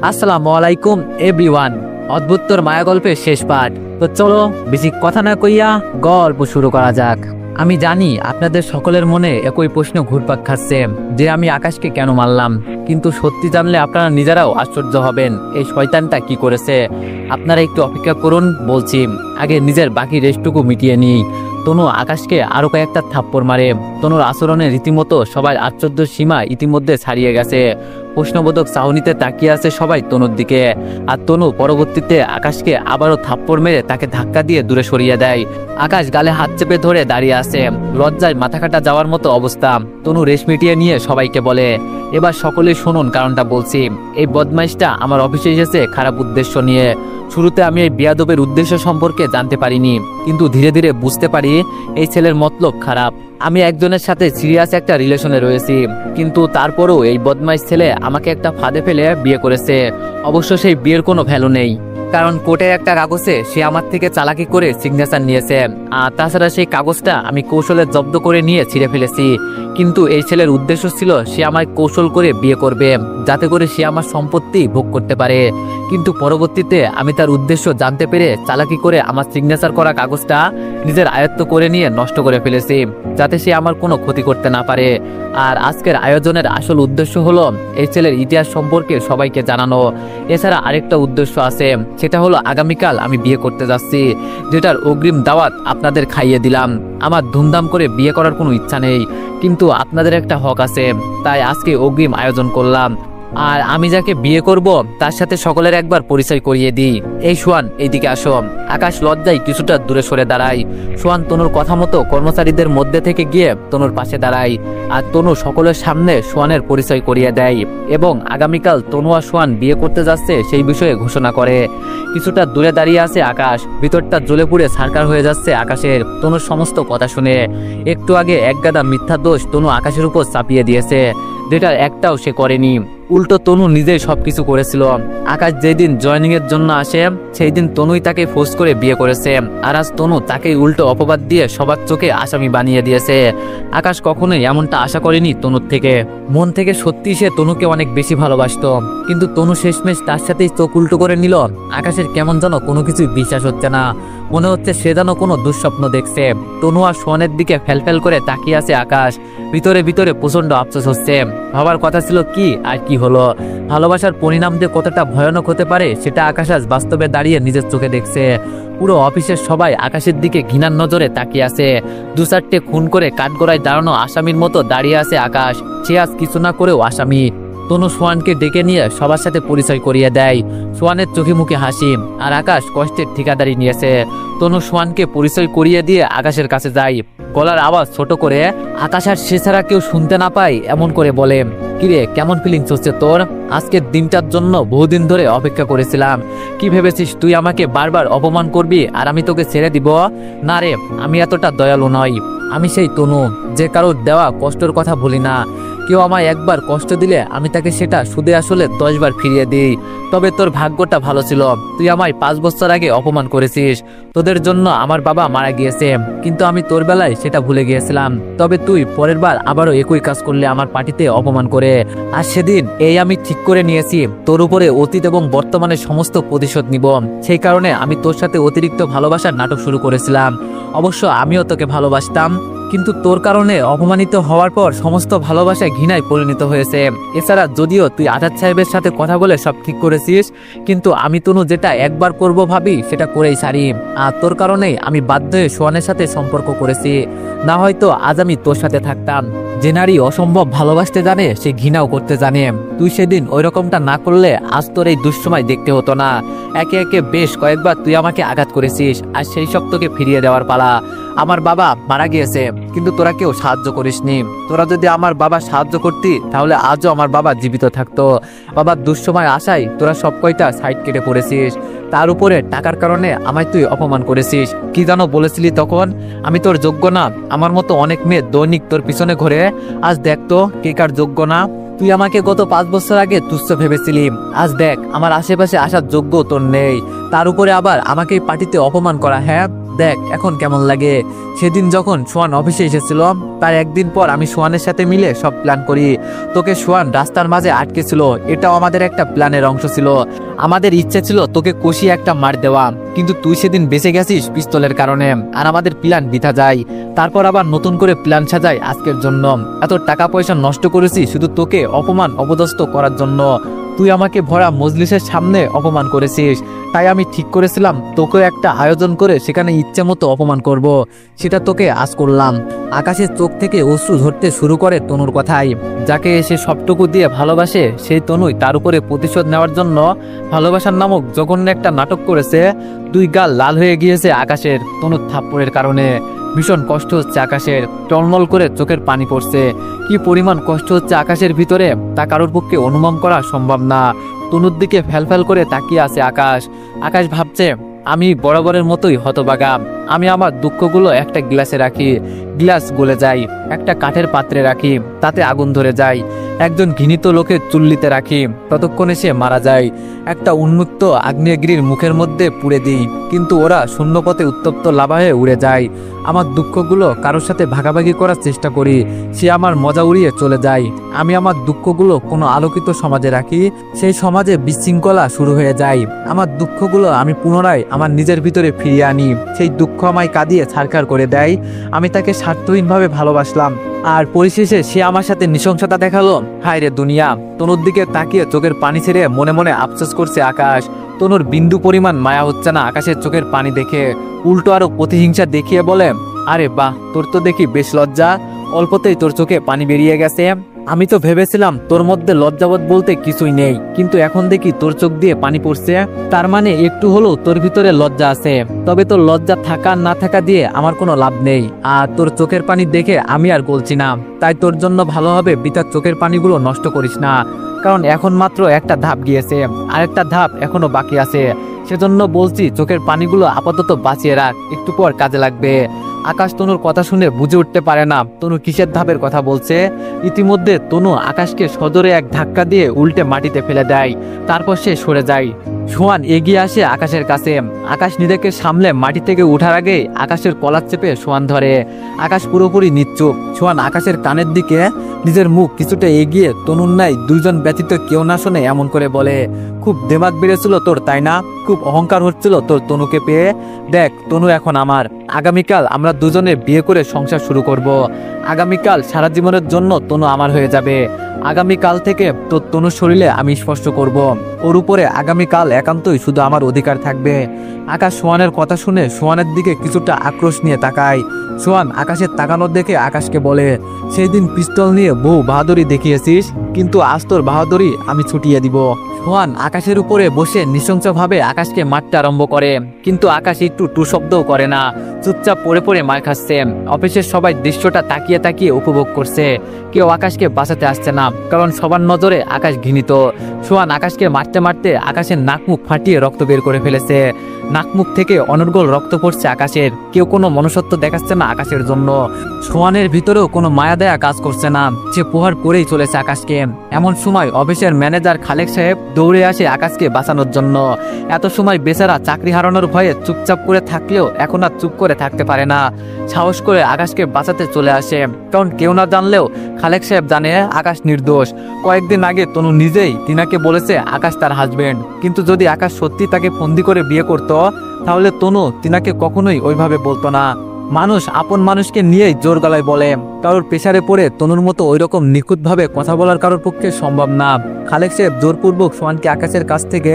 আসসালামু আলাইকুম এভরিওয়ান। অদ্ভুত তোর মায়া গল্পের শেষ পার্ট। তো চলো বেশি কথা না কইয়া গল্প শুরু করা যাক। আমি জানি আপনাদের সকলের মনে একই প্রশ্ন ঘুরপাক খাচ্ছে যে আমি আকাশকে কেন মারলাম, কিন্তু সত্যি জানলে আপনারা নিজেরাও আশ্চর্য হবেন এই শয়তানটা কি করেছে। আপনারা একটু অপেক্ষা করুন, বলছি। আগে নিজের বাকি রেস্টটুকু মিটিয়ে নিই। তনু আকাশকে আরো কয়েকটা থাপ্পড় মারে। তনুর আচরণে রীতিমতো সবাই আশ্চর্য সীমা ইতিমধ্যে ছাড়িয়ে গেছে। প্রশ্নবোধক চাহনিতে তাকিয়ে আছে সবাই তনুর দিকে। আর তনু পরবর্তীতে আকাশকে আবারও থাপ্পড় মেরে তাকে ধাক্কা দিয়ে দূরে সরিয়ে দেয়। আকাশ গালে হাত চেপে ধরে দাঁড়িয়ে আছে, লজ্জায় মাথা কাটা যাওয়ার মতো অবস্থা। তনু রেশ মিটিয়ে নিয়ে সবাইকে বলে, এবার সকলেই শুনুন, কারণটা বলছি। এই বদমাইশটা আমার অফিসে এসেছে খারাপ উদ্দেশ্য নিয়ে। শুরুতে আমি এই বিয়াদবের উদ্দেশ্য সম্পর্কে জানতে পারিনি, কিন্তু ধীরে ধীরে বুঝতে পারি এই ছেলের মতলব খারাপ। আমি একজনের সাথে সিরিয়াস একটা রিলেশনে রয়েছি, কিন্তু তারপরেও এই বদমাইশ ছেলে আমাকে একটা ফাঁদে ফেলে বিয়ে করেছে। অবশ্য সেই বিয়ের কোনো ভ্যালু নেই, কারণ কোর্টের একটা কাগজে সে আমার থেকে চালাকি করে সিগনেচার নিয়েছে। আর তাছাড়া সেই কাগজটা আমি কৌশলে জব্দ করে নিয়ে ছিঁড়ে ফেলেছি। কিন্তু এই ছেলের উদ্দেশ্য ছিল সে আমায় কৌশল করে বিয়ে করবে, যাতে করে সে আমার সম্পত্তি ভোগ করতে পারে। কিন্তু পরবর্তীতে আমি তার উদ্দেশ্য জানতে পেরে চালাকি করে আমার সিগনেচার করা কাগজটা নিজের আয়ত্ত করে নিয়ে নষ্ট করে ফেলেছি, যাতে সে আমার কোনো ক্ষতি করতে না পারে। আর আজকের আয়োজনের আসল উদ্দেশ্য হলো এই ছেলের ইতিহাস সম্পর্কে সবাইকে জানানো। এছাড়া আরেকটা উদ্দেশ্য আছে, সেটা হলো আগামীকাল আমি বিয়ে করতে যাচ্ছি, যেটার অগ্রিম দাওয়াত আপনাদের খাইয়ে দিলাম। আমার ধুমধাম করে বিয়ে করার কোনো ইচ্ছা নেই, কিন্তু আপনাদের একটা হক আছে, তাই আজকে অগ্রিম আয়োজন করলাম। আর আমি যাকে বিয়ে করব তার সাথে সকলের একবার পরিচয় করিয়ে দিই। এই সোয়ান, এইদিকে আসো। আকাশ লজ্জায় কিছুটা দূরে সরে দাঁড়ায়। সোয়ান তনুর কথা মতো কর্মচারীদের মধ্যে থেকে গিয়ে তনুর পাশে দাঁড়ায়। আর তনু সকলের সামনে সোয়ানের পরিচয় করিয়ে দেয় এবং আগামীকাল তনু আর সোয়ান বিয়ে করতে যাচ্ছে সেই বিষয়ে ঘোষণা করে। কিছুটা দূরে দাঁড়িয়ে আছে আকাশ, ভিতরটা জ্বলে পুড়ে ছারকার হয়ে যাচ্ছে আকাশের তনুর সমস্ত কথা শুনে। একটু আগে একগাদা মিথ্যা দোষ তনু আকাশের উপর চাপিয়ে দিয়েছে, যেটার একটাও সে করেনি। উল্টো তনু নিজেই সবকিছু করেছিল। আকাশ যেদিন জয়নিং এর জন্য আসে সেই দিন তনুই তাকে ফোর্স করে বিয়ে করেছে, আর আজ তনু তাকেই উল্টো অপবাদ দিয়ে সবার চোখে আসামি বানিয়ে দিয়েছে। আকাশ কখনোই এমনটা আশা করেনি তনুর থেকে। মন থেকে সত্যি সে তনুকে অনেক বেশি ভালোবাসতো, কিন্তু তনু শেষমেশ তার সাথেই চোখ উল্টো করে নিল। আকাশের কেমন যেন কোনো কিছুই বিশ্বাস হচ্ছে না, মনে হচ্ছে সে যেন কোনো দুঃস্বপ্ন দেখছে। তনু আর সোয়ানের দিকে ফেলফেল করে তাকিয়ে আছে আকাশ। ভিতরে ভিতরে প্রচন্ড আফসোস হচ্ছে। ভাবার কথা ছিল কি আর কি হলো। ভালোবাসার পরিণাম যে কতটা ভয়ানক হতে পারে সেটা আকাশ আজ বাস্তবে দাঁড়িয়ে নিজের চোখে দেখছে। পুরো অফিসের সবাই আকাশের দিকে ঘৃণার নজরে তাকিয়ে আছে। দু চারটে খুন করে কাঠগড়ায় দাঁড়ানো আসামির মতো দাঁড়িয়ে আছে আকাশ। সে আজ কিছু না করেও আসামি। তনু সোয়ানকে ডেকে নিয়ে সবার সাথে পরিচয় করিয়ে দেয়। সোয়ানের চোখে মুখে হাসি, আর আকাশ কষ্টের ঠিকাদারি নিয়েছে। তনু সোয়ানকে পরিচয় করিয়ে দিয়ে আকাশের কাছে যায়। গলার আওয়াজ ছোট করে আকাশ আর সে ছাড়া কেউ শুনতে না পায় এমন করে বলে, কিরে কেমন ফিলিংস হচ্ছে তোর? আজকের দিনটার জন্য বহুদিন ধরে অপেক্ষা করেছিলাম। কি ভেবেছিস তুই আমাকে বারবার অপমান করবি আর আমি তোকে ছেড়ে দিব? না রে, আমি এতটা দয়ালু নই। আমি সেই তনু যে কারোর দেওয়া কষ্টের কথা ভুলি না। কেউ আমায় একবার কষ্ট দিলে আমি তাকে সেটা সুদে আসলে 10 বার ফিরিয়ে দিই। তবে তোর ভাগ্যটা ভালো ছিল, তুই আমায় 5 বছর আগে অপমান করেছিস। তোদের জন্য আমার বাবা মারা গিয়েছে, কিন্তু আমি তোর বেলায় সেটা ভুলে গিয়েছিলাম। তবে তুই পরের বার আবারও একই কাজ করলে আমার পার্টিতে অপমান করে। আর সেদিন এই আমি ঠিক করে নিয়েছি, তোর উপরে অতীত এবং বর্তমানের সমস্ত প্রতিশোধ নিব। সেই কারণে আমি তোর সাথে অতিরিক্ত ভালোবাসার নাটক শুরু করেছিলাম। অবশ্য আমিও তোকে ভালোবাসতাম, কিন্তু তোর কারণে অপমানিত হওয়ার পর সমস্ত ভালোবাসা ঘৃণায় পরিণত হয়েছে। এছাড়া যদিও তুই আজাদ সাহেবের সাথে কথা বলে সব ঠিক করেছিস, কিন্তু আমি তনু যেটা একবার করব ভাবি সেটা করেই ছাড়ি। আর তোর কারণেই আমি বাধ্য হয়ে সোয়ানের সাথে সম্পর্ক করেছি, না হয়তো আজ আমি তোর সাথে থাকতাম। যে নারী অসম্ভব ভালোবাসতে জানে সে ঘৃণাও করতে জানে। তুই সেদিন ওই রকমটা না করলে আজ তোর এই দুঃসময় দেখতে হতো না। একে একে বেশ কয়েকবার তুই আমাকে আঘাত করেছিস, আর সেই সব তোকে ফিরিয়ে দেওয়ার পালা। আমার বাবা মারা গিয়েছে, কিন্তু তোরা কেউ সাহায্য করিসনি। তোরা যদি আমার বাবা সাহায্য করতি তাহলে আজও আমার বাবা জীবিত থাকতো। বাবার দুঃসময় আশায় তোরা সব কয়টা সাইড কেটে পড়েছিস। তার উপরে টাকার কারণে আমায় তুই অপমান করেছিস। কি জানো বলেছিলি তখন? আমি তোর যোগ্য না। আমার মতো অনেক মেয়ে দৈনিক তোর পিছনে ঘুরে। আজ দেখ তো কে কার যোগ্য না। তুই আমাকে গত 5 বছর আগে তুচ্ছ ভেবেছিলি, আজ দেখ আমার আশেপাশে আসার যোগ্য তোর নেই। তার উপরে আবার আমাকে পার্টিতে অপমান করা। হ্যাঁ দেখ এখন কেমন লাগে। সেদিন যখন সোহান অফিসে এসেছিল তার একদিন পর আমি সোহানের সাথে মিলে সব প্ল্যান করি। তোকে সোহান রাস্তার মাঝে আটকেছিল, এটাও আমাদের একটা প্ল্যানের অংশ ছিল। আমাদের ইচ্ছে ছিল তোকে কষিয়ে একটা মার দেওয়া, কিন্তু তুই সেদিন বেঁচে গেছিস পিস্তলের কারণে, আর আমাদের প্ল্যান বৃথা যায়। তারপর আবার নতুন করে প্ল্যান সাজাই আজকের জন্য। এত টাকা পয়সা নষ্ট করেছি শুধু তোকে অপমান অপদস্থ করার জন্য। তুই আমাকে ভরা মজলিসের সামনে অপমান করেছিস, তাই আমি ঠিক করেছিলাম তোকে একটা আয়োজন করে সেখানে ইচ্ছে মতো অপমান করব। সেটা তোকে আজ করলাম। আকাশের চোখ থেকে অশ্রু ঝরতে শুরু করে তনুর কথাই। যাকে সে সবটুকু দিয়ে ভালোবাসে সেই তনুই তার উপরে প্রতিশোধ নেওয়ার জন্য ভালোবাসার নামক জঘন্য একটা নাটক করেছে। দুই গাল লাল হয়ে গিয়েছে আকাশের তনুর থাপ্পড়ের কারণে। ভীষণ কষ্ট হচ্ছে আকাশের, টলমল করে চোখের পানি পড়ছে। কি পরিমাণ কষ্ট হচ্ছে আকাশের ভিতরে তা কারোর পক্ষে অনুমান করা সম্ভব না। তনুর দিকে ফ্যালফ্যাল করে তাকিয়ে আছে আকাশ। আকাশ ভাবছে আমি বরাবরের মতোই হতবাগা। আমি আমার দুঃখগুলো একটা গ্লাসে রাখি, গ্লাস গলে যায়। একটা কাঠের পাত্রে রাখি, তাতে আগুন ধরে যায়। একজন ঘৃণিত লোকের চুল্লিতে রাখি, ততক্ষণে সে মারা যায়। একটা উন্মুক্ত আগ্নেয়গিরির মুখের মধ্যে পুড়ে দিই, কিন্তু ওরা শূন্যপথে উত্তপ্ত লাভা হয়ে উড়ে যায়। আমার দুঃখগুলো কারোর সাথে ভাগাভাগি করার চেষ্টা করি, সে আমার মজা উড়িয়ে চলে যায়। আমি আমার দুঃখগুলো কোনো আলোকিত সমাজে রাখি, সেই সমাজে বিশৃঙ্খলা শুরু হয়ে যায়। আমার দুঃখগুলো আমি পুনরায় আমার নিজের ভিতরে ফিরিয়ে আনি, সেই দুঃখ আমায় কাঁদিয়ে ছারখার করে দেয়। আমি তাকে স্বার্থহীনভাবে ভালোবাসলাম, আর পরিশেষে সে আমার সাথে নৃশংসতা দেখালো। হায় রে দুনিয়া। তনুর দিকে তাকিয়ে চোখের পানি ছেড়ে মনে মনে আফসোস করছে আকাশ। তনুর বিন্দু পরিমাণ মায়া হচ্ছে না আকাশের চোখের পানি দেখে, উল্টো আরো প্রতিহিংসা দেখিয়ে বলে, আরে বাহ, তোর তো দেখি বেশ লজ্জা, অল্পতেই তোর চোখে পানি বেরিয়ে গেছে। আমি তো ভেবেছিলাম তোর মধ্যে লজ্জাবোধ বলতে কিছুই নেই, কিন্তু এখন দেখি তোর চোখ দিয়ে পানি পড়ছে। তার মানে একটু হলেও তোর ভিতরে লজ্জা আছে। তবে তোর লজ্জা থাকা না থাকা দিয়ে আমার কোনো লাভ নেই, আর তোর চোখের পানি দেখে আমি আর বলছি না। তাই তোর জন্য ভালো হবে বিতার চোখের পানিগুলো নষ্ট করিস না, কারণ এখন মাত্র একটা ধাপ গিয়েছে, আরেকটা ধাপ এখনো বাকি আছে। সেজন্য বলছি চোখের পানিগুলো আপাতত বাঁচিয়ে রাখ, একটু পর কাজে লাগবে। আকাশ তনুর কথা শুনে বুঝে উঠতে পারে না তনু কিসের ধাপের কথা বলছে। ইতিমধ্যে তনু আকাশকে সজোরে এক ধাক্কা দিয়ে উল্টে মাটিতে ফেলে দেয়, তারপর সে সরে যায়। সোহান এগিয়ে আসে আকাশের কাছে। আকাশ নিজেকে সামলে মাটি থেকে উঠার আগে আকাশের কলার চেপে সোহান ধরে। আকাশ পুরোপুরি নিশ্চুপ। সোহান আকাশের কানের দিকে নিজের মুখ কিছুটা এগিয়ে তনুর নাই দুইজন ব্যতীত কেউ না শোনে এমন করে বলে, খুব দেমাগ বেড়েছিল তোর তাই না? খুব অহংকার হচ্ছিল তোর তনুকে পেয়ে? দেখ তনু এখন আমার। আগামীকাল আমরা দুজনে বিয়ে করে সংসার শুরু করব। আগামীকাল সারা জীবনের জন্য তনু আমার হয়ে যাবে। আগামীকাল থেকে তোর তনুর শরীরে আমি স্পর্শ করব। ওর উপরে আগামীকাল একান্তই শুধু আমার অধিকার থাকবে। আকাশ সোহানের কথা শুনে সোহানের দিকে কিছুটা আক্রোশ নিয়ে তাকায়। সোহান আকাশের তাকানো দেখে আকাশকে বলে, সেই দিন পিস্তল নিয়ে বহু বাহাদুরি দেখিয়েছিস, কিন্তু আজ তোর বাহাদুরি আমি ছুটিয়ে দিব। সোহান আকাশের উপরে বসে নৃশংসভাবে আকাশকে মারতে আরম্ভ করে, কিন্তু আকাশ একটু টু শব্দও করে না, চুপচাপ পড়ে পড়ে মার খাচ্ছে। অফিসের সবাই দৃশ্যটা তাকিয়ে তাকিয়ে উপভোগ করছে। কেউ আকাশকে বাঁচাতে আসছে না, কারণ সবার নজরে আকাশ ঘৃণিত। সোহান আকাশকে মারতে মারতে আকাশের নাক মুখ ফাটিয়ে রক্ত বের করে ফেলেছে। নাক মুখ থেকে অনর্গল রক্ত পড়ছে আকাশের। কেউ কোনো মনুষ্যত্ব দেখাচ্ছে না আকাশের জন্য। সোহানের ভিতরেও কোনো মায়া দেয়া কাজ করছে না, সে প্রহার করেই চলেছে আকাশকে। এমন সময় অফিসের ম্যানেজার খালেক সাহেব দৌড়ে আসে আকাশকে বাঁচানোর জন্য। এত সময় বেচারা চাকরি হারানোর ভয়ে চুপচাপ করে থাকলেও এখন আর চুপ করে থাকতে পারে না। সাহস করে আকাশকে বাঁচাতে চলে আসে, কারণ কেউ না জানলেও খালেক সাহেব জানে আকাশ নির্দোষ। কয়েকদিন আগে তনু নিজেই তিনাকে বলেছে আকাশ তার হাজবেন্ড, কিন্তু যদি আকাশ সত্যি তাকে ফন্দি করে বিয়ে করত তাহলে তনু তিনাকে কখনোই ওইভাবে বলতো না। মানুষ আপন মানুষকে নিয়েই জোর গলায় বলে, কারোর প্রেসারে পড়ে তনুর মতো ওইরকম নিখুঁতভাবে কথা বলার কারোর পক্ষে সম্ভব না। খালেক সাহেব জোরপূর্বক সোহানকে আকাশের কাছ থেকে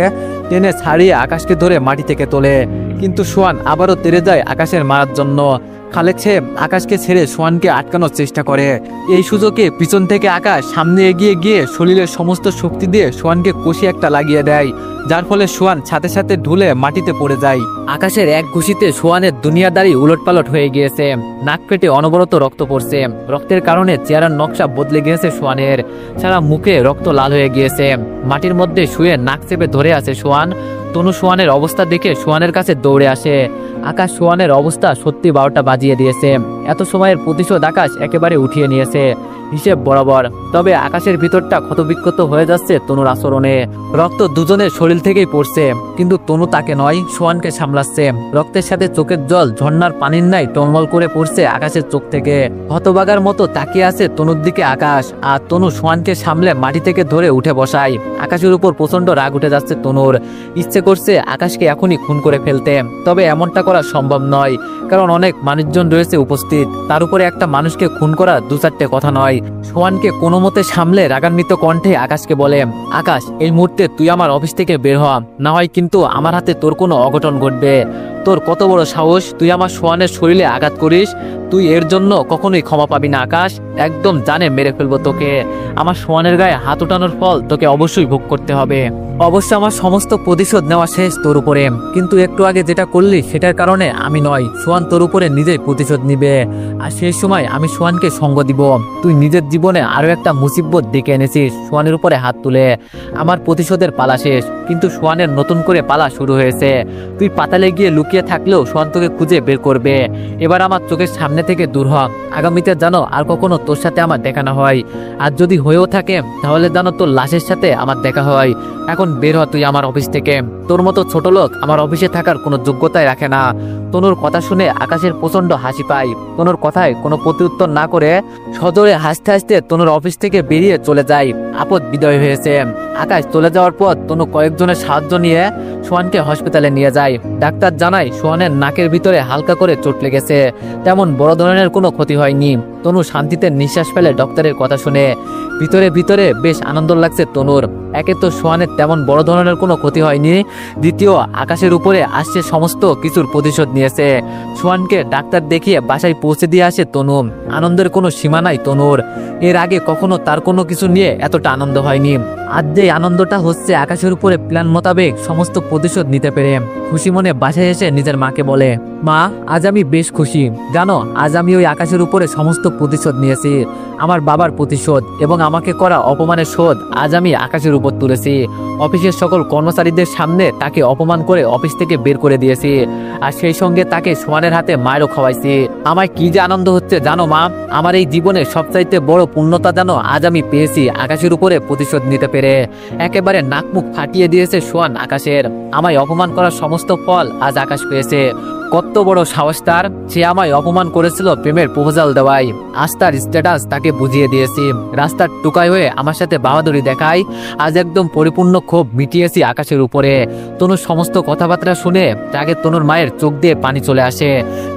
টেনে ছাড়িয়ে আকাশকে ধরে মাটি থেকে তোলে, কিন্তু সোহান আবারও তেড়ে যায় আকাশের মারার জন্য। খালেক সাহেব আকাশকে ছেড়ে সোহানকে আটকানোর চেষ্টা করে। এই সুযোগে পিছন থেকে আকাশ সামনে এগিয়ে গিয়ে শরীরের সমস্ত শক্তি দিয়ে সোহানকে কষি একটা লাগিয়ে দেয়, যার ফলে সোহান সাথে সাথে ঢুলে মাটিতে পড়ে যায়। আকাশের এক ঘুষিতে সোহানের দুনিয়াদারি উলটপালট হয়ে গিয়েছে। নাক ফেটে অনবরত রক্ত পড়ছে। রক্তের কারণে চেহারার নকশা বদলে গিয়েছে সোহানের। সারা মুখে রক্ত লাল হয়ে গিয়েছে। মাটির মধ্যে শুয়ে নাক চেপে ধরে আছে সোহান। তনু সোহানের অবস্থা দেখে সোহানের কাছে দৌড়ে আসে। আকাশ সোহানের অবস্থা সত্যি 12টা বাজিয়ে দিয়েছে। এত সময়ের প্রতিশোধ আকাশ একেবারে উঠিয়ে নিয়েছে হিসেব বরাবর। তবে আকাশের ভিতরটা ক্ষতবিক্ষত হয়ে যাচ্ছে তনুর আচরণে। রক্ত দুজনের শরীর থেকেই পড়ছে, কিন্তু তনু তাকে নয়, সোহানকে সামলাচ্ছে। রক্তের সাথে চোখের জল ঝর্ণার পানির ন্যায় টলমল করে পড়ছে আকাশের চোখ থেকে। হতবাগার মতো তাকিয়ে আছে তনুর দিকে আকাশ, আর তনু সোহানকে সামলে মাটি থেকে ধরে উঠে বসায়। আকাশের উপর প্রচন্ড রাগ উঠে যাচ্ছে তনুর। ইচ্ছে করছে আকাশকে এখনই খুন করে ফেলতে, তবে এমনটা করা সম্ভব নয়, কারণ অনেক মানুষজন রয়েছে উপস্থিত। তার উপরে একটা মানুষকে খুন করা দু চারটে কথা নয়। সোহানকে কোনো মতে সামলে রাগান্বিত কণ্ঠে আকাশকে বলে, আকাশ, এই মুহূর্তে তুই আমার অফিস থেকে বের হ, না হয় কিন্তু আমার হাতে তোর কোনো অঘটন ঘটবে। তোর কত বড় সাহস, তুই আমার সোহানের শরীরে আঘাত করিস? তুই এর জন্য কখনোই ক্ষমা পাবি না আকাশ, একদম জানে মেরে ফেলবো তোকে। আমার সোহানের গায়ে হাত উঠানোর ফল তোকে অবশ্যই ভোগ করতে হবে। অবশ্য আমার সমস্ত প্রতিশোধ নেওয়া শেষ তোর উপরে, কিন্তু একটু আগে যেটা করলি সেটার কারণে আমি নয়, সোহান তোর উপরে নিজেই প্রতিশোধ নিবে। আর সেই সময় আমি সোহানকে সঙ্গ দিব। তুই নিজের জীবনে আরো একটা মুসিবত ডেকে এনেছিস সোহানের উপরে হাত তুলে। আমার প্রতিশোধের পালা শেষ, কিন্তু সোহানের নতুন করে পালা শুরু হয়েছে। তুই পাতালে গিয়ে লুকিয়ে থাকলেও সোহান তোকে খুঁজে বের করবে। এবার আমার চোখের সামনে থেকে দূর হ। আগামীতে জানো আর কখনো তোর সাথে আমার দেখা না হয়, আর যদি হয়েও থাকে তাহলে জানো তোর লাশের সাথে আমার দেখা হয়। এখন বের হ তুই আমার অফিস থেকে। তোর মতো ছোট লোক আমার অফিসে থাকার কোনো যোগ্যতাই রাখে না। তনুর কথা শুনে আকাশের প্রচন্ড হাসি পায়। তনুর কথায় কোনো প্রত্যুত্তর না করে সজোরে হাসতে হাসতে তনুর অফিস থেকে বেরিয়ে চলে যায়। আপদ বিদায় হয়েছে। আকাশ চলে যাওয়ার পর তনু কয়েকজনের সাহায্য নিয়ে সোহানকে হসপিটালে নিয়ে যায়। ডাক্তার জানায় সোহানের নাকের ভিতরে হালকা করে চোট লেগেছে, তেমন বড় ধরনের কোনো ক্ষতি হয়নি। তনু শান্তিতে নিঃশ্বাস ফেলে ডক্টরের কথা শুনে। ভিতরে ভিতরে বেশ আনন্দ লাগছে তনুর। একে তো সোহানের তেমন বড় ধরনের কোনো ক্ষতি হয়নি, দ্বিতীয় আকাশের উপরে আসছে সমস্ত কিছুর প্রতিশোধ নিয়েছে। সোহানকে ডাক্তার দেখিয়ে বাসায় পৌঁছে দিয়ে আসে তনু। আনন্দের কোনো সীমা নাই তনুর। এর আগে কখনো তার কোনো কিছু নিয়ে এতটা আনন্দ হয়নি। আজ যে আনন্দটা হচ্ছে আকাশের উপরে প্ল্যান মোতাবেক সমস্ত প্রতিশোধ নিতে পেরে। খুশি মনে বাসায় এসে নিজের মাকে বলে, মা, আজ আমি বেশ খুশি। জানো, আজ আমি ওই আকাশের উপরে সমস্ত প্রতিশোধ নিয়েছি। আমার বাবার প্রতিশোধ এবং আমাকে করা অপমানের শোধ আজ আমি আকাশের উপর তুলেছি। অফিসের সকল কর্মচারীদের সামনে তাকে অপমান করে অফিস থেকে বের করে দিয়েছি, আর সেই সঙ্গে তাকে সোহানের হাতে মায়েরও খাওয়াইছি। আমার কি যে আনন্দ হচ্ছে জানো মা। আমার এই জীবনের সবচাইতে বড় পূর্ণতা জানো আজ আমি পেয়েছি আকাশের উপরে প্রতিশোধ নিতে পেরে। একেবারে নাক মুখ ফাটিয়ে দিয়েছে সোহান আকাশের। আমায় অপমান করার সমস্ত ফল আজ আকাশ পেয়েছে। কত বড় সাহস তার! সে আমায় অপমান করেছিল প্রেমের প্রপোজাল দেওয়াই। আজ তার স্ট্যাটাস তাকে বুঝিয়ে দিয়েছি। রাস্তার টুকাই হয়ে আমার সাথে বাহাদুরি দেখায়। আজ একদম পরিপূর্ণ ক্ষোভ মিটিয়েছি আকাশের উপরে। তনুর সমস্ত কথাবার্তা শুনে রাগে তনুর মায়ের চোখ দিয়ে পানি চলে আসে।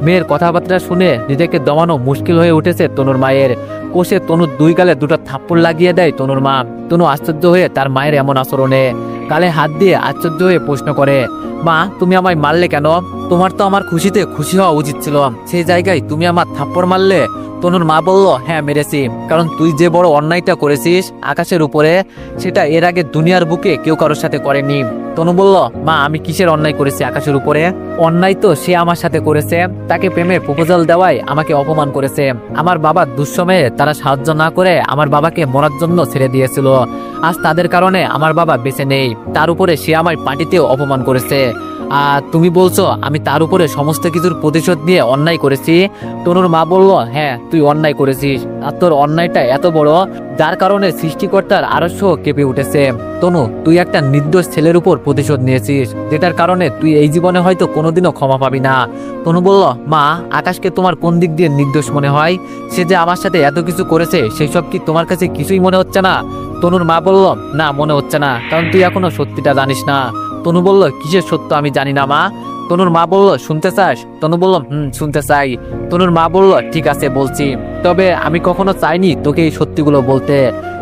মেয়ের কথাবার্তা শুনে নিজেকে দমানো মুশকিল হয়ে উঠেছে তনুর মায়ের। কোষে তনুর দুই গালে দুটো থাপ্পড় লাগিয়ে দেয় তনুর মা। তনু আশ্চর্য হয়ে তার মায়ের এমন আচরণে গালে হাত দিয়ে আশ্চর্য হয়ে প্রশ্ন করে, মা, তুমি আমায় মারলে কেন? তোমার তো আমার খুশিতে খুশি হওয়া উচিত ছিল, সেই জায়গায় তুমি আমার থাপ্পড় মারলে। তনুর মা বলল, হ্যাঁ মেরেছি, কারণ তুই যে বড় অন্যায়টা করেছিস আকাশের উপরে, সেটা এর আগে দুনিয়ার বুকে কেউ কারোর সাথে করেনি। তনু বলল, মা, আমি কিসের অন্যায় করেছি আকাশের উপরে? অন্যায় তো সে আমার সাথে করেছে। তাকে প্রেমের প্রপোজাল দেওয়ায় আমাকে অপমান করেছে। আমার বাবার দুঃসময়ে তারা সাহায্য না করে আমার বাবাকে মরার জন্য ছেড়ে দিয়েছিল। আজ তাদের কারণে আমার বাবা বেঁচে নেই। তার উপরে সে আমার পার্টিতেও অপমান করেছে। আর তুমি বলছো আমি তার উপরে সমস্ত কিছুর প্রতিশোধ নিয়ে অন্যায় করেছি? তনুর মা বলল, হ্যাঁ, তুই অন্যায় করেছিস। আর তোর অন্যায়টা এত বড় যার কারণে সৃষ্টিকর্তার আরশ কেঁপে উঠেছে। তনু, তুই একটা নির্দোষ ছেলের উপর প্রতিশোধ নিয়েছিস, যেটার কারণে তুই এই জীবনে হয়তো কোনোদিনও ক্ষমা পাবি না। তনু বলল, মা, আকাশকে তোমার কোন দিক দিয়ে নির্দোষ মনে হয়? সে যে আমার সাথে এত কিছু করেছে সেই সব কি তোমার কাছে কিছুই মনে হচ্ছে না? তনুর মা বলল, না, মনে হচ্ছে না, কারণ তুই এখনো সত্যিটা জানিস না। তনু বলল, কিসের সত্য আমি জানি না মা? তনুর মা বলল, শুনতে চাস? তনু বলল, শুনতে চাই। তনুর মা বলল, ঠিক আছে, বলছি। তবে আমি কখনো চাইনি তোকে এই সত্যিগুলো বলতে,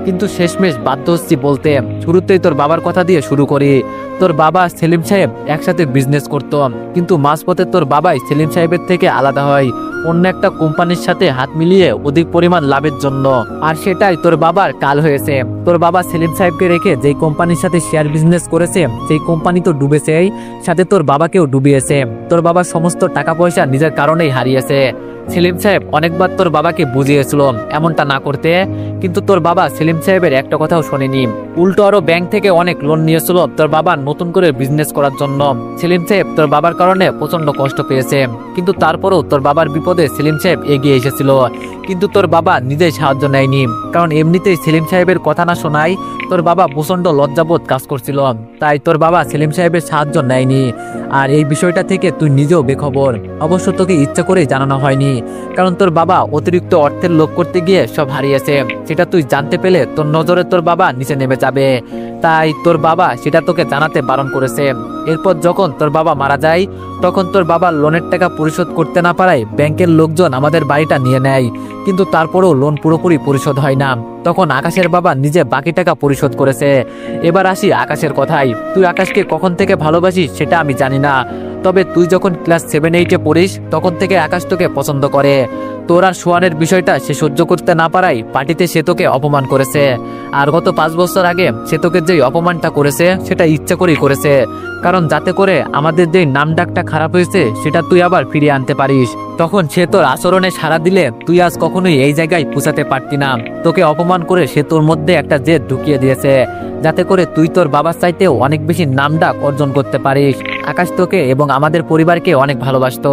কিন্তু শেষমেশ বাধ্য হচ্ছি বলতে। শুরুতেই তোর বাবার কথা দিয়ে শুরু করি। তোর বাবা সেলিম সাহেব একসাথে বিজনেস করতো, কিন্তু মাঝপথে তোর বাবাই সেলিম সাহেবের থেকে আলাদা হয় অন্য একটা কোম্পানির সাথে হাত মিলিয়ে অধিক পরিমাণ লাভের জন্য। আর সেটাই তোর বাবার কাল হয়েছে। তোর বাবা সেলিম সাহেবকে রেখে যেই কোম্পানির সাথে শেয়ার বিজনেস করেছে সেই কোম্পানি তো ডুবেছেই, সাথে তোর বাবাকেও ডুবিয়েছে। তোর বাবা সমস্ত টাকা পয়সা নিজের কারণেই হারিয়েছে। সেলিম সাহেব অনেকবার তোর বাবাকে বুঝিয়েছিল এমনটা না করতে, কিন্তু তোর বাবা সেলিম সাহেবের একটা কথাও শোনেনি। উল্টো আরো ব্যাংক থেকে অনেক লোন নিয়েছিল তোর বাবা নতুন করে বিজনেস করার জন্য। সেলিম সাহেব তোর বাবার কারণে প্রচন্ড কষ্ট পেয়েছে, কিন্তু তারপরেও তোর বাবার বিপদে সেলিম সাহেব এগিয়ে এসেছিল, কিন্তু তোর বাবা নিজেই সাহায্য নেয়নি। কারণ এমনিতেই সেলিম সাহেবের কথা না শোনায় তোর বাবা প্রচন্ড লজ্জাবোধ কাজ করছিল, তাই তোর বাবা সেলিম সাহেবের সাহায্য নেয়নি। আর এই বিষয়টা থেকে তুই নিজেও বেখবর। অবশ্য তোকে ইচ্ছা করে জানানো হয়নি, কারণ তোর বাবা অতিরিক্ত অর্থের লোভ করতে গিয়ে সব হারিয়েছে। সেটা তুই জানতে পেলে তোর নজরে তোর বাবা নিচে নেমে যাবে, তাই তোর বাবা সেটা তোকে জানাতে বারণ করেছে। এরপর যখন তোর বাবা মারা যায়, তখন তোর বাবা লোনের টাকা পরিশোধ করতে না পারায় ব্যাংকের লোকজন আমাদের বাড়িটা নিয়ে নেয়, কিন্তু তারপরেও লোন পুরোপুরি পরিশোধ হয় না। তখন আকাশের বাবা নিজে বাকি টাকা পরিশোধ করেছে। এবার আসি আকাশের কথায়। তুই আকাশকে কখন থেকে ভালোবাসিস সেটা আমি জানি না, তবে তুই যখন ক্লাস 7-8-এ পড়িস তখন থেকে আকাশ তোকে পছন্দ করে। তোর আর সোয়ানের বিষয়টা সে সহ্য করতে না পারায় পার্টিতে সে তোকে অপমান করেছে। আর গত 5 বছর আগে সে তোকে যেই অপমানটা করেছে সেটা ইচ্ছা করেই করেছে, কারণ যাতে করে আমাদের যেই নাম ডাকটা খারাপ হয়েছে সেটা তুই আবার ফিরিয়ে আনতে পারিস। তখন সে তোর আচরণে সাড়া দিলে তুই আজ কখনোই এই জায়গায় পৌঁছাতে পারতি না। তোকে অপমান করে সে তোর মধ্যে একটা জেদ ঢুকিয়ে দিয়েছে, যাতে করে তুই তোর বাবার চাইতেও অনেক বেশি নামডাক অর্জন করতে পারিস। আকাশ তোকে এবং আমাদের পরিবারকে অনেক ভালোবাসতো,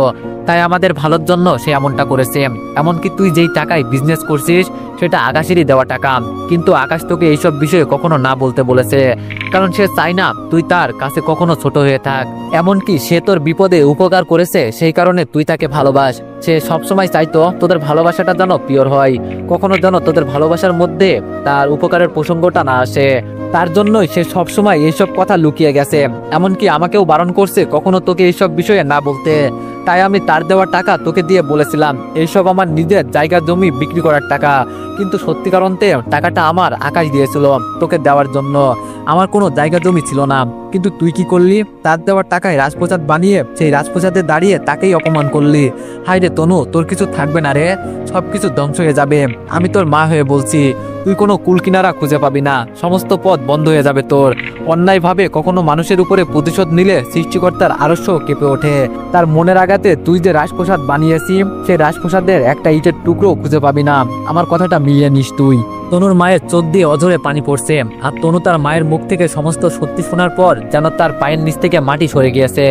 তাই আমাদের ভালোর জন্য সে এমনটা করেছে। এমনকি তুই যেই টাকায় বিজনেস করছিস সেটা আকাশেরই দেওয়া টাকা, কিন্তু আকাশ তোকে এইসব বিষয়ে কখনো না বলতে বলেছে, কারণ সে চায় না তুই তার কাছে কখনো ছোট হয়ে থাক। এমনকি সে তোর বিপদে উপকার করেছে, সেই কারণে তুই তাকে ভালোবাস। সে সবসময় চাইতো তোদের ভালোবাসাটা যেন পিওর হয়, কখনো যেন তোদের ভালোবাসার মধ্যে তার উপকারের প্রসঙ্গটা না আসে। তার জন্যই সে সবসময় এইসব কথা লুকিয়ে গেছে, এমনকি আমাকেও বারণ করছে কখনো তোকে এইসব বিষয়ে না বলতে। তাই আমি তার দেওয়া টাকা তোকে দিয়ে বলেছিলাম এইসব আমার নিজের জায়গা জমি বিক্রি করার টাকা, কিন্তু সত্যিকার অন্তে টাকাটা আমার আকাশ দিয়েছিল তোকে দেওয়ার জন্য। আমার কোনো জায়গা জমি ছিল না, কিন্তু তুই কি করলি? তার দেওয়ার টাকায় রাজপ্রসাদ বানিয়ে সেই রাজপ্রসাদে দাঁড়িয়ে তাকেই অপমান করলি। হায় রে তনু, তোর কিছু থাকবে না রে, সবকিছু ধ্বংস হয়ে যাবে। আমি তোর মা হয়ে বলছি, তুই কোনো কুল কিনারা খুঁজে পাবি না, সমস্ত পথ বন্ধ হয়ে যাবে তোর। অন্যায়ভাবে কখনো মানুষের উপরে প্রতিশোধ নিলে সৃষ্টিকর্তার আরস্য কেঁপে ওঠে। তার মনের আঘাতে তুই যে রাজপ্রসাদ বানিয়েছি সেই রাজপ্রসাদের একটা ইটের টুকরো খুঁজে পাবি না। আমার কথাটা মিলিয়ে নিস তুই। তনুর মায়ের চোখ দিয়ে অঝরে পানি পড়ছে, আর তনু তার মায়ের মুখ থেকে সমস্ত সত্যি শোনার পর যেন তার পায়ের নিচ থেকে মাটি সরে গিয়েছে।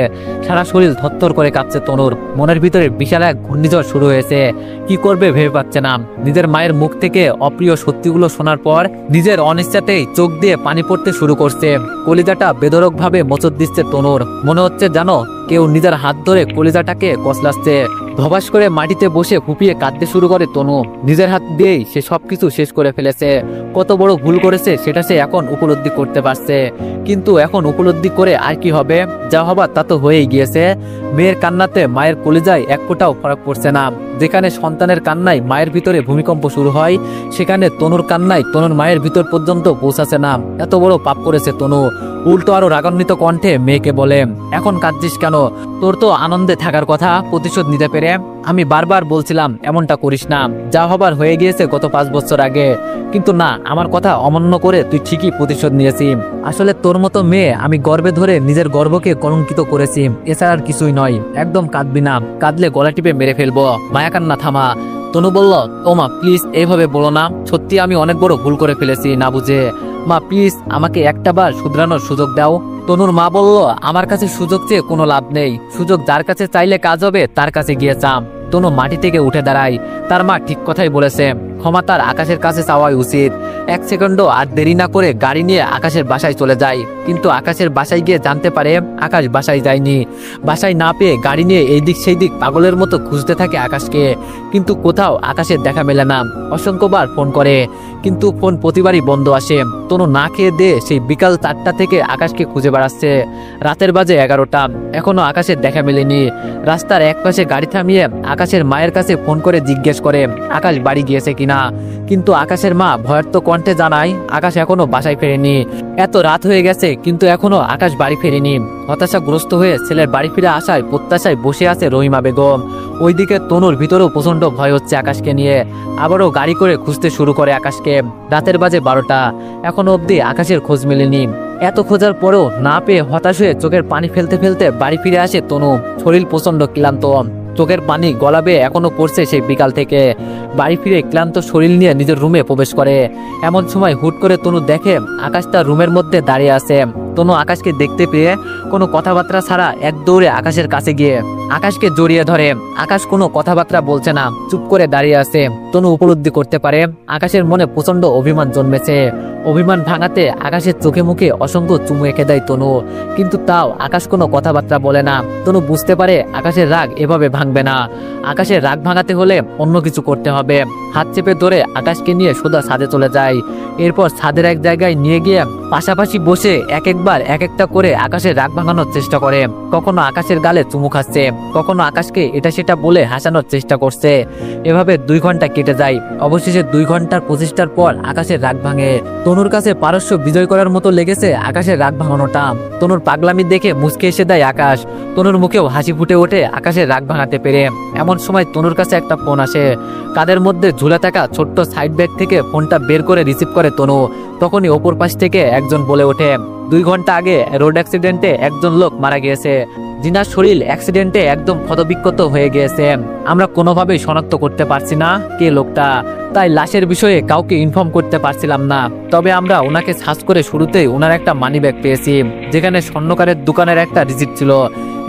সারা শরীর থরথর করে কাঁপছে তনুর, মনের ভিতরে বিশাল এক ঘূর্ণিঝড় শুরু হয়েছে। কি করবে ভেবে পাচ্ছে না। নিজের মায়ের মুখ থেকে অপ্রিয় সত্যিগুলো শোনার পর নিজের অনিচ্ছাতেই চোখ দিয়ে পানি পড়তে শুরু করছে। কলিজাটা বেধড়ক ভাবে মোচড় দিচ্ছে তনুর, মনে হচ্ছে জানো কেউ নিজের হাত ধরে কলিজাটাকে কসলাচ্ছে। ধবাস করে মাটিতে বসে ফুপিয়ে কাঁদতে শুরু করে তনু। নিজের হাত দিয়েই সে সবকিছু শেষ করে ফেলেছে। কত বড় ভুল করেছে সেটা সে এখন উপলব্ধি করতে পারছে, কিন্তু এখন উপলব্ধি করে আর কি হবে? যা হবার তা তো হয়েই গিয়েছে। মেয়ের কান্নাতে মায়ের কলিজায় এক ফোঁটাও ফারাক পড়ছে না। যেখানে সন্তানের কান্নায় মায়ের ভিতরে ভূমিকম্প শুরু হয়, সেখানে তনুর কান্নায় তনুর মায়ের ভিতর পর্যন্ত পৌঁছাছে না। এত বড় পাপ করেছে তনু। উল্টো আরো রাগান্বিত কণ্ঠে মেয়েকে বলে, এখন কাঁদছিস কেন? তোর তো আনন্দে থাকার কথা প্রতিশোধ নিতে পেরে। আমি বারবার বলছিলাম এমনটা করিস না, যা হবার হয়ে গিয়েছে গত 5 বছর আগে, কিন্তু না, আমার কথা অমান্য করে তুই ঠিকই প্রতিশোধ নিয়েছি। আসলে তোর মতো মেয়ে আমি গর্বে ধরে নিজের গর্বকে কলঙ্কিত করেছি, এছাড়া আর কিছুই নয়। একদম কাঁদবি না, কাঁদলে গলা টিপে মেরে ফেলবো। মায়া কান্না থামা। তনু বলল, ও মা প্লিজ এইভাবে বলো না, সত্যি আমি অনেক বড় ভুল করে ফেলেছি না বুঝে। মা প্লিজ আমাকে একটা বার শুধরানোর সুযোগ দাও। তনুর মা বলল, আমার কাছে সুযোগ চেয়ে কোনো লাভ নেই, সুযোগ যার কাছে চাইলে কাজ হবে তার কাছে গিয়ে চাম। তনু মাটি থেকে উঠে দাঁড়ায়। তার মা ঠিক কথাই বলেছে, ক্ষমা তার আকাশের কাছে চাওয়াই উচিত। 1 সেকেন্ডও আর দেরি না করে গাড়ি নিয়ে আকাশের বাসায় চলে যায়, কিন্তু আকাশের বাসায় গিয়ে জানতে পারে আকাশ বাসায় যায়নি। বাসায় না পেয়ে গাড়ি নিয়ে এই দিক সেই দিক পাগলের মতো খুঁজতে থাকে আকাশকে, কিন্তু কোথাও আকাশের দেখা মেলে না। অসংখ্যবার ফোন করে, কিন্তু ফোন প্রতিবারই বন্ধ আসে। তনু না খেয়ে দিয়ে সেই বিকাল 4টা থেকে আকাশকে খুঁজে বেড়াচ্ছে। রাতের বাজে 11টা, এখনো আকাশের দেখা মেলেনি। রাস্তার এক পাশে গাড়ি থামিয়ে আকাশের মায়ের কাছে ফোন করে জিজ্ঞেস করে আকাশ বাড়ি গিয়েছে কিনা, কিন্তু আকাশের মা ভয়ার্ত কণ্ঠে জানায় আকাশ এখনো বাসায় ফেরেনি। এত রাত হয়ে গেছে কিন্তু এখনো আকাশ বাড়ি ফেরেনি। হতাশাগ্রস্ত হয়ে ছেলের বাড়ি ফিরে আসায় প্রত্যাশায় বসে আছে রহিমা বেগম। ওইদিকে তনুর ভিতরেও প্রচন্ড ভয় হচ্ছে আকাশকে নিয়ে। আবারও গাড়ি করে খুঁজতে শুরু করে আকাশকে। রাতের বাজে 12টা, এখনো অবধি আকাশের খোঁজ মেলেনি। এত খোঁজার পরেও না পেয়ে হতাশ হয়ে চোখের পানি ফেলতে ফেলতে বাড়ি ফিরে আসে তনু। শরীর প্রচন্ড ক্লান্ত, চোখের পানি গলাবে এখনো পড়ছে সেই বিকাল থেকে। বাড়ি ফিরে ক্লান্ত শরীর নিয়ে নিজের রুমে প্রবেশ করে। এমন সময় হুট করে তনু দেখে আকাশ তার রুমের মধ্যে দাঁড়িয়ে আছে। তনু আকাশকে দেখতে পেয়ে কোনো কথাবার্তা ছাড়া এক দৌড়ে আকাশের কাছে গিয়ে আকাশকে জড়িয়ে ধরে। আকাশ কোনো কথাবার্তা বলছে না, চুপ করে দাঁড়িয়ে আছে। তনু উপলব্ধি করতে পারে আকাশের মনে প্রচন্ড অভিমান জন্মেছে। অভিমান ভাঙাতে আকাশের চোখে মুখে অসংখ্য চুমু এঁকে দেয় তনু, কিন্তু তাও আকাশ কোনো কথাবার্তা বলে না। তনু বুঝতে পারে আকাশের রাগ এভাবে ভাঙবে না। আকাশের রাগ ভাঙাতে হলে অন্য কিছু করতে হবে। হাত চেপে ধরে আকাশকে নিয়ে সোজা ছাদে চলে যায়। এরপর ছাদের এক জায়গায় নিয়ে গিয়ে পাশাপাশি বসে এক একটা করে আকাশের রাগ ভাঙানোর চেষ্টা করে। কখনো আকাশের গালে চুমু খাচ্ছে, কখনো আকাশকে এটা সেটা বলে হাসানোর চেষ্টা করছে। এভাবে 2 ঘন্টা কেটে যায়। অবশেষে 2 ঘন্টার প্রচেষ্টার পর আকাশের রাগ ভাঙে। তনুর কাছে পারস্য বিজয় করার মতো লেগেছে আকাশের রাগ ভাঙানোটা। তনুর পাগলামি দেখে মুচকে এসে দেয় আকাশ। তনুর মুখেও হাসি ফুটে ওঠে আকাশের রাগ ভাঙাতে পেরে। এমন সময় তনুর কাছে একটা ফোন আসে। কাদের মধ্যে ঝুলে থাকা ছোট্ট সাইড ব্যাগ থেকে ফোনটা বের করে রিসিভ করে তনু। তখনই অপর পাশ থেকে একজন বলে ওঠে, 2 ঘন্টা আগে রোড অ্যাক্সিডেন্টে একজন লোক মারা গিয়েছে। জিনার শরীর অ্যাক্সিডেন্টে একদম ক্ষতবিক্ষত হয়ে গিয়েছে। আমরা কোনোভাবেই শনাক্ত করতে পারছি না কে লোকটা, তাই লাশের বিষয়ে কাউকে ইনফর্ম করতে পারছিলাম না। তবে আমরা ওনাকে সার্চ করে শুরুতেই ওনার একটা মানি ব্যাগ পেয়েছি, যেখানে স্বর্ণকারের দোকানের একটা রিসিট ছিল।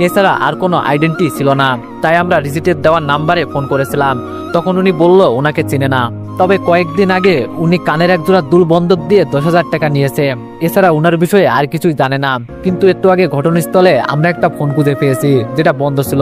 এছাড়া আর কোনো আইডেন্টি ছিল না। তাই আমরা রিসিটের দেওয়া নাম্বারে ফোন করেছিলাম। তখন উনি বলল ওনাকে চিনে না। তবে কয়েকদিন আগে উনি কানের এক জোড়া দুল বন্ধক দিয়ে 10,000 টাকা নিয়েছে। এছাড়া ওনার বিষয়ে আর কিছুই জানে না। কিন্তু একটু আগে ঘটনাস্থলে আমরা একটা ফোন খুঁজে পেয়েছি, যেটা বন্ধ ছিল।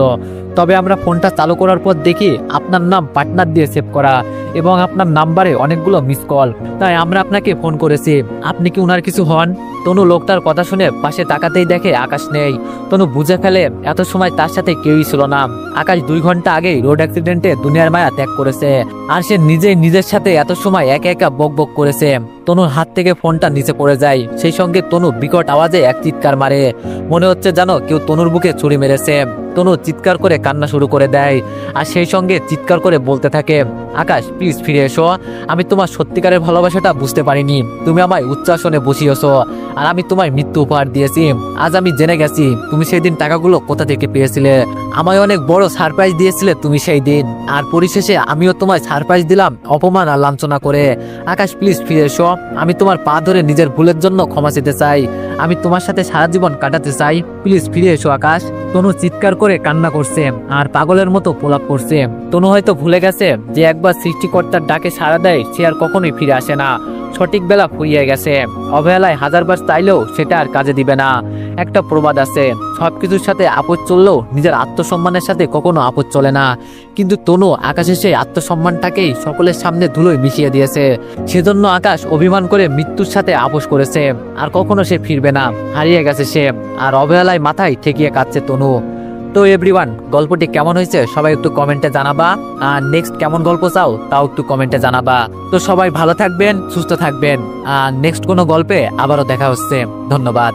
তবে আমরা ফোনটা চালু করার পর দেখি আপনার নাম পার্টনার দিয়ে সেভ করা এবং আপনার নাম্বারে অনেকগুলো মিস কল। তাই আমরা আপনাকে ফোন করেছি। আপনি কি ওনার কিছু হন? তনু লোকটার কথা শুনে পাশে তাকাতেই দেখে আকাশ নেই। তনু বুঝে ফেলে এত সময় তার সাথে কেউই ছিল না। আকাশ 2 ঘন্টা আগেই রোড অ্যাক্সিডেন্টে দুনিয়ার মায়া ত্যাগ করেছে। আর সে নিজের সাথে এত সময় একা বক বক করেছে। তনুর হাত থেকে ফোনটা নিচে পড়ে যায়। সেই সঙ্গে তনু বিকট আওয়াজে এক চিৎকার মারে। মনে হচ্ছে যেন কেউ তনুর বুকে ছুরি মেরেছে। তনু চিৎকার করে কান্না শুরু করে দেয়, আর সেই সঙ্গে চিৎকার করে বলতে থাকে, আকাশ প্লিজ ফিরে এসো। আমি তোমার সত্যিকারের ভালোবাসাটা বুঝতে পারিনি। তুমি আমায় উচ্চাসনে বসিয়েছো, আর আমি তোমায় মৃত্যু উপহার দিয়েছি। আজ আমি জেনে গেছি তুমি সেই দিন টাকাগুলো কোথা থেকে পেয়েছিলে। আমায় অনেক বড় সারপ্রাইজ দিয়েছিলে তুমি সেই দিন, আর পরিশেষে আমিও তোমায় সারপ্রাইজ দিলাম অপমান আর লাঞ্ছনা করে। আকাশ প্লিজ ফিরে এসো। আমি তোমার পা ধরে নিজের ভুলের জন্য ক্ষমা চেতে চাই। আমি তোমার সাথে সারা জীবন কাটাতে চাই। প্লিজ ফিরে এসো আকাশ। তনু চিৎকার করে কান্না করছে আর পাগলের মতো প্রলাপ করছে। তনু হয়তো ভুলে গেছে যে একবার সৃষ্টিকর্তার ডাকে সাড়া দেয় সে আর কখনোই ফিরে আসে না। সঠিক বেলা ফুরিয়ে গেছে। অবহেলায় 1000বার চাইলেও সেটা আর কাজে দিবে না। একটা প্রবাদ আছে, সবকিছুর সাথে আপদ চললেও নিজের আত্মসম্মানের সাথে কখনো আপদ চলে না। কিন্তু তনু আকাশের সেই আত্মসম্মানটাকেই সকলের সামনে ধুলোয় মিশিয়ে দিয়েছে। সেজন্য আকাশ অভিমান করে মৃত্যুর সাথে আপোষ করেছে। আর কখনো সে ফিরবে না। হারিয়ে গেছে সে, আর অবহেলায় মাথায় ঠেকিয়ে কাটছে তনু। তো এভরিওয়ান, গল্পটি কেমন হয়েছে সবাই একটু কমেন্টে জানাবা। আর নেক্সট কেমন গল্প চাও তাও একটু কমেন্টে জানাবা। তো সবাই ভালো থাকবেন, সুস্থ থাকবেন। আর নেক্সট কোনো গল্পে আবারও দেখা হচ্ছে। ধন্যবাদ।